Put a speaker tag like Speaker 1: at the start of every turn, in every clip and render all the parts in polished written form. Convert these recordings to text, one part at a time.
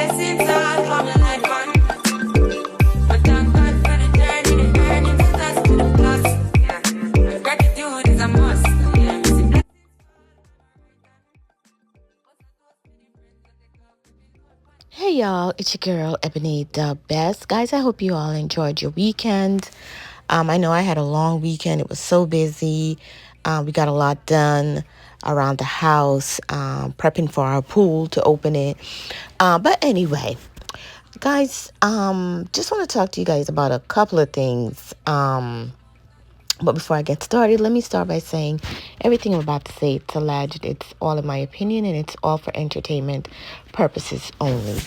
Speaker 1: blessings all for my life, man. But thank God for the journey, the earnings, the dust to the plus. Yeah. Gratitude is a must. Yeah.
Speaker 2: Hey y'all, it's your girl Ebony the Best. Guys, I hope you all enjoyed your weekend. I know I had a long weekend. It was so busy. We got a lot done around the house, prepping for our pool to open it. But anyway, guys, just want to talk to you guys about a couple of things. But before I get started, let me start by saying everything I'm about to say, it's alleged. It's all in my opinion, and it's all for entertainment purposes only.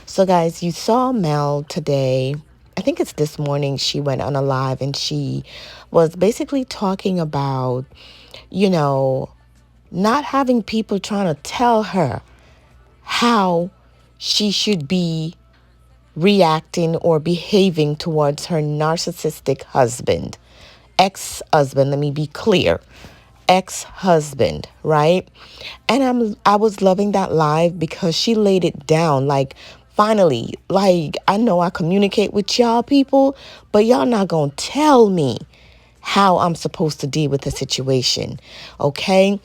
Speaker 2: So, guys, you saw Mel today. I think it's this morning she went on a live and she was basically talking about, you know, not having people trying to tell her how she should be reacting or behaving towards her narcissistic husband, ex-husband, let me be clear, ex-husband, right? And I was loving that live because she laid it down like, finally, like, I know I communicate with y'all people, but y'all not gonna tell me how I'm supposed to deal with the situation, okay?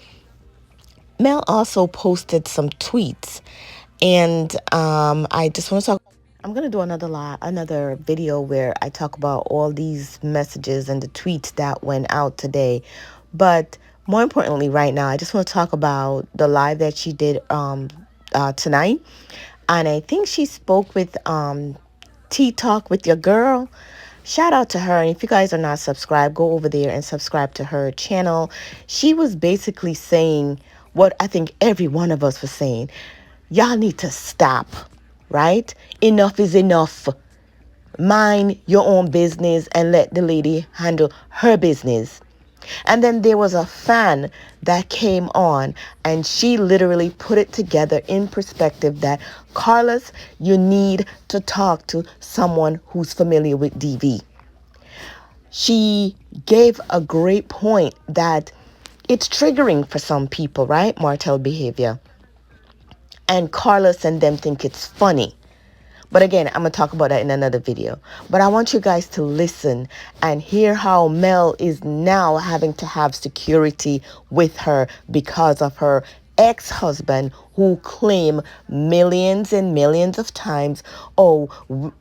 Speaker 2: Mel also posted some tweets, and I just want to talk. I'm gonna do another video where I talk about all these messages and the tweets that went out today. But more importantly, right now, I just want to talk about the live that she did tonight, and I think she spoke with Tea Talk with your girl. Shout out to her. And if you guys are not subscribed, go over there and subscribe to her channel. She was basically saying what I think every one of us was saying. Y'all need to stop, right? Enough is enough. Mind your own business and let the lady handle her business. And then there was a fan that came on and she literally put it together in perspective that, Carlos, you need to talk to someone who's familiar with DV. She gave a great point that it's triggering for some people, right? Martell behavior. And Carlos and them think it's funny. But again, I'm going to talk about that in another video. But I want you guys to listen and hear how Mel is now having to have security with her because of her ex-husband who claim millions and millions of times, oh,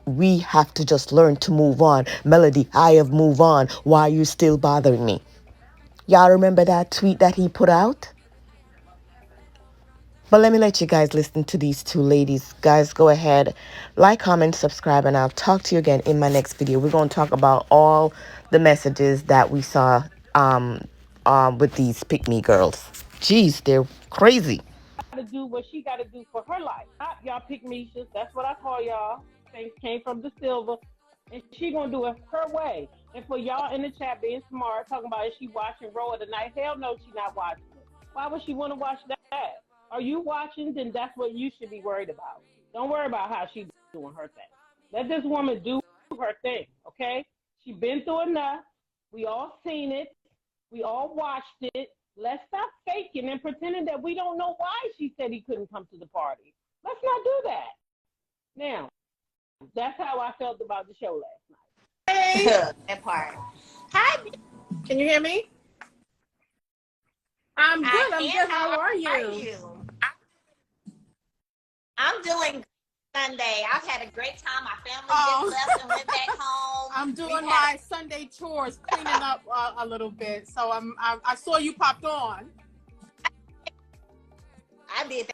Speaker 2: we have to just learn to move on. Melody, I have moved on. Why are you still bothering me? Y'all remember that tweet that he put out? But let me let you guys listen to these two ladies. Guys, go ahead, like, comment, subscribe, and I'll talk to you again in my next video. We're going to talk about all the messages that we saw with these pick-me girls. Jeez, they're crazy.
Speaker 3: To do what she got to do for her life. Y'all pick Misha. That's what I call y'all. Things came from the silver, and she gonna do it her way. And for y'all in the chat being smart, talking about is she watching Row of the Night? Hell no, she not watching it. Why would she want to watch that? Are you watching? Then that's what you should be worried about. Don't worry about how she's doing her thing. Let this woman do her thing, okay? She been through enough. We all seen it. We all watched it. Let's stop faking and pretending that we don't know why she said he couldn't come to the party. Let's not do that. Now, that's how I felt about the show last night.
Speaker 4: Hey, that part. Hi.
Speaker 5: Can you hear me? I'm good.
Speaker 4: I'm
Speaker 5: good. How are you?
Speaker 4: I'm doing Sunday. I've had a great time. My family just left and went back home.
Speaker 5: I'm doing my Sunday chores, cleaning up a little bit. So I saw you popped on.
Speaker 4: I did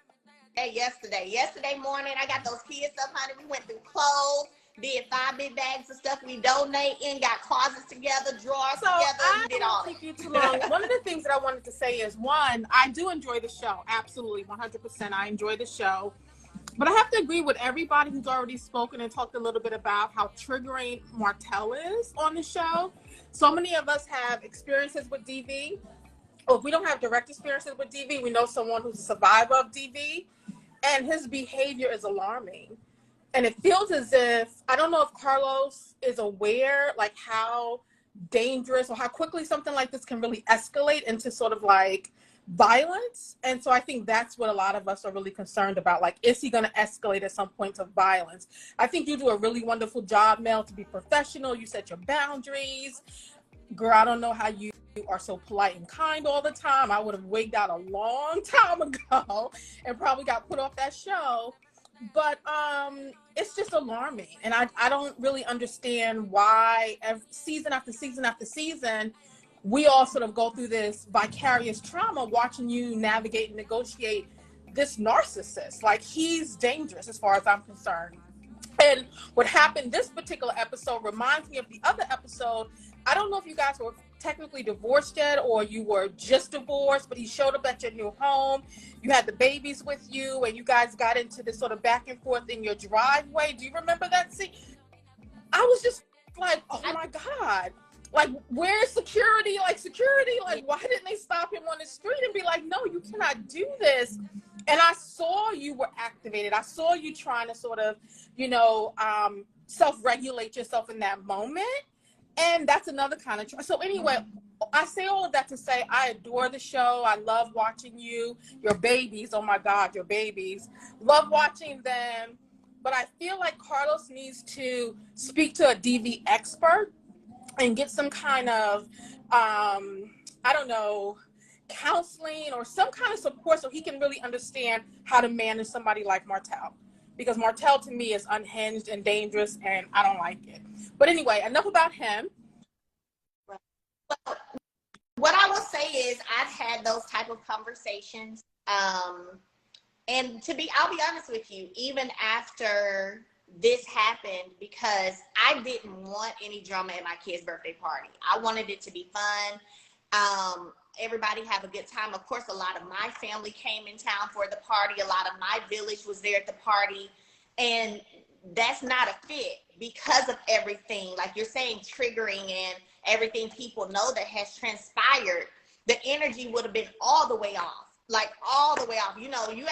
Speaker 4: that yesterday. Yesterday morning, I got those kids up, honey. We went through clothes, did 5 big bags of stuff we donate in, got closets together, drawers together. We did all
Speaker 5: that. I won't take you too long. One of the things that I wanted to say is, one, I do enjoy the show. Absolutely, 100%. I enjoy the show. But I have to agree with everybody who's already spoken and talked a little bit about how triggering Martell is on the show. So many of us have experiences with DV. Or if we don't have direct experiences with DV, we know someone who's a survivor of DV. And his behavior is alarming. And it feels as if, I don't know if Carlos is aware, like how dangerous or how quickly something like this can really escalate into sort of like violence. And so I think that's what a lot of us are really concerned about. Like, is he going to escalate at some point to violence? I think you do a really wonderful job, Mel, to be professional. You set your boundaries. Girl, I don't know how you are so polite and kind all the time. I would have wigged out a long time ago and probably got put off that show. But it's just alarming. And I don't really understand why season after season after season, we all sort of go through this vicarious trauma watching you navigate and negotiate this narcissist. Like, he's dangerous as far as I'm concerned. And what happened this particular episode reminds me of the other episode. I don't know if you guys were technically divorced yet or you were just divorced, but he showed up at your new home. You had the babies with you and you guys got into this sort of back and forth in your driveway. Do you remember that scene? I was just like, oh my God. Like, where's security? Like, why didn't they stop him on the street and be like, no, you cannot do this? And I saw you were activated. I saw you trying to sort of, self-regulate yourself in that moment. And that's another kind of, so anyway, I say all of that to say, I adore the show. I love watching you, your babies. Oh my God, your babies. Love watching them. But I feel like Carlos needs to speak to a DV expert and get some kind of, counseling or some kind of support so he can really understand how to manage somebody like Martell. Because Martell, to me, is unhinged and dangerous, and I don't like it. But anyway, enough about him.
Speaker 4: Well, what I will say is I've had those type of conversations. And I'll be honest with you, even after this happened, because I didn't want any drama at my kid's birthday party. I wanted it to be fun. Everybody have a good time. Of course, a lot of my family came in town for the party. A lot of my village was there at the party. And that's not a fit because of everything, like you're saying, triggering and everything people know that has transpired. The energy would have been all the way off. Like, all the way off. You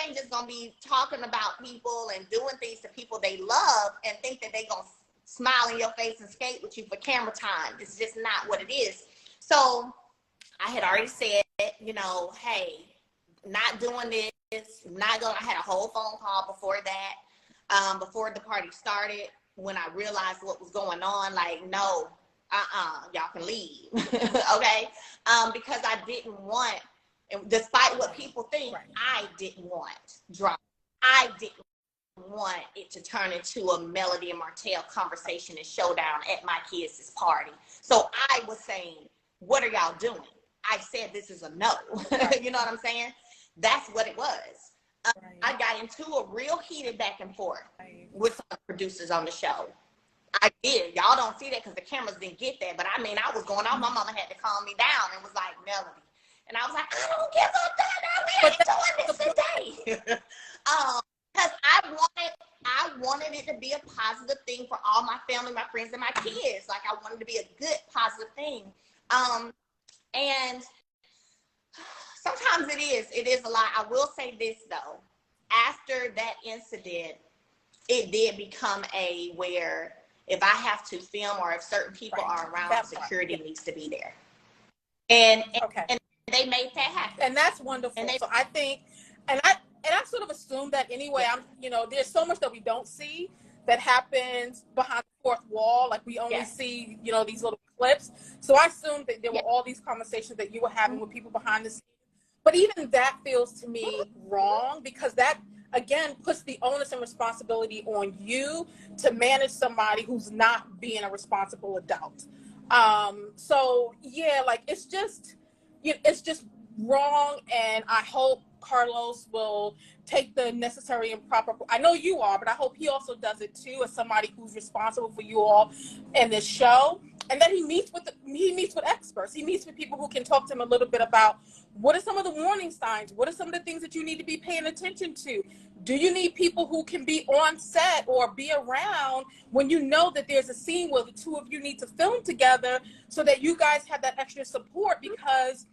Speaker 4: ain't just gonna be talking about people and doing things to people they love and think that they gonna smile in your face and skate with you for camera time. It's just not what it is. So I had already said, hey, not doing this, not going. I had a whole phone call before that, before the party started, when I realized what was going on. Like, no, y'all can leave, okay? Because I didn't want, and despite what people think, right, I didn't want drama. I didn't want it to turn into a Melody and Martell conversation and showdown at my kids' party. So I was saying, what are y'all doing? I said this is a no. You know what I'm saying? That's what it was. Right. I got into a real heated back and forth with some producers on the show. I did. Y'all don't see that because the cameras didn't get that. But I mean, I was going off. My mama had to calm me down and was like, Melody. And I was like, I don't give a damn. I'm doing this today. Because I wanted it to be a positive thing for all my family, my friends, and my kids. Like, I wanted it to be a good, positive thing. And sometimes it is a lot. I will say this though, after that incident, it did become where if I have to film or if certain people are around, that security needs to be there. And they made that happen.
Speaker 5: And that's wonderful. So I think, and I sort of assume that anyway. There's so much that we don't see that happens behind the fourth wall. Like, we only see, these little clips. So I assumed that there were all these conversations that you were having with people behind the scenes. But even that feels to me wrong, because that, again, puts the onus and responsibility on you to manage somebody who's not being a responsible adult. So yeah, like, it's just wrong. And I hope Carlos will take the necessary and proper, I know you are, but I hope he also does it too, as somebody who's responsible for you all in this show. And then he meets with experts. He meets with people who can talk to him a little bit about what are some of the warning signs? What are some of the things that you need to be paying attention to? Do you need people who can be on set or be around when you know that there's a scene where the two of you need to film together, so that you guys have that extra support? Because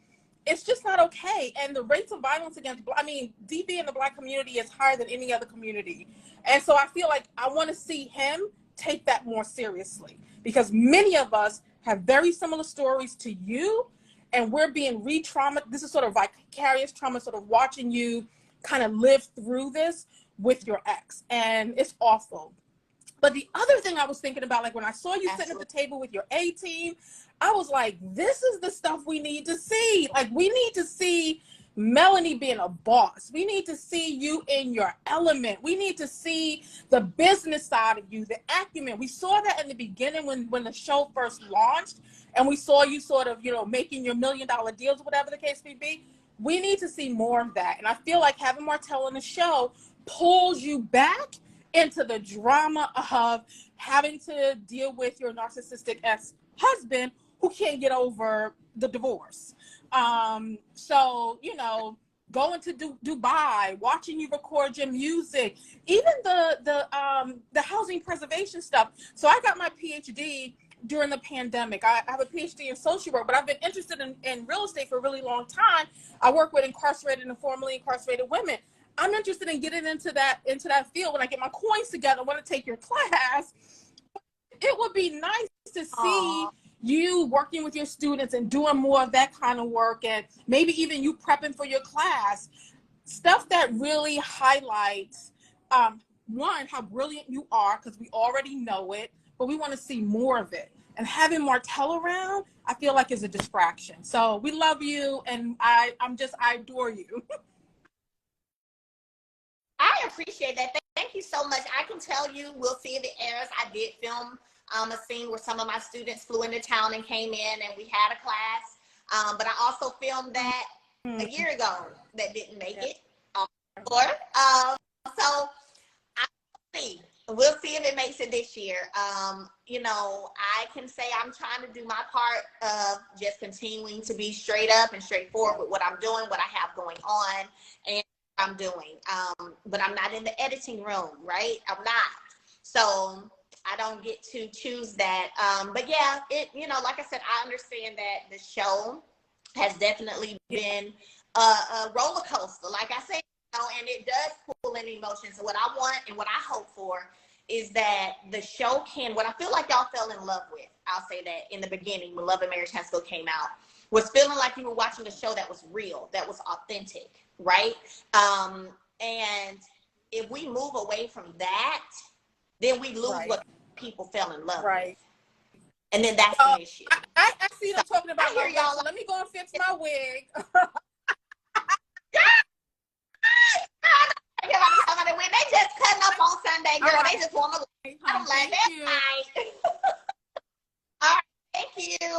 Speaker 5: it's just not okay. And the rates of violence against, DV in the Black community is higher than any other community. And so I feel like I want to see him take that more seriously, because many of us have very similar stories to you. and we're being re-traumatized. This is sort of vicarious trauma, sort of watching you kind of live through this with your ex, and it's awful. But the other thing I was thinking about, like when I saw you sitting at the table with your A team, I was like, this is the stuff we need to see. Like, we need to see Melanie being a boss. We need to see you in your element. We need to see the business side of you, the acumen. We saw that in the beginning when the show first launched, and we saw you sort of, making your $1 million deals, whatever the case may be. We need to see more of that. And I feel like having Martell on the show pulls you back into the drama of having to deal with your narcissistic ex-husband who can't get over the divorce. So, going to Dubai, watching you record your music, even the housing preservation stuff. So I got my PhD during the pandemic. I have a PhD in social work, but I've been interested in real estate for a really long time. I work with incarcerated and formerly incarcerated women. I'm interested in getting into that field. When I get my coins together, I want to take your class. It would be nice to see you working with your students and doing more of that kind of work, and maybe even you prepping for your class. Stuff that really highlights, one, how brilliant you are, because we already know it, but we want to see more of it. And having Martell around, I feel like is a distraction. So we love you, and I adore you.
Speaker 4: I appreciate that. Thank you so much. I can tell you, we'll see if it airs. I did film a scene where some of my students flew into town and came in, and we had a class. But I also filmed that a year ago that didn't make it. So we'll see if it makes it this year. I can say I'm trying to do my part of just continuing to be straight up and straightforward with what I'm doing, what I have going on, and I'm doing. But I'm not in the editing room, right? I'm not. So I don't get to choose that. But yeah, like I said, I understand that the show has definitely been a roller coaster, like I said, and it does pull in emotions. And what I want and what I hope for is that the show what I feel like y'all fell in love with, I'll say that in the beginning when Love and Marriage High School came out, was feeling like you were watching a show that was real, that was authentic, right? And if we move away from that, then we lose what people fell in love with. And then that's the issue.
Speaker 5: I see them talking about my wig, so let me go and fix my wig.
Speaker 4: They just cutting up on Sunday, girl. Right. They just want to. I'm like, that's nice. All right, thank you.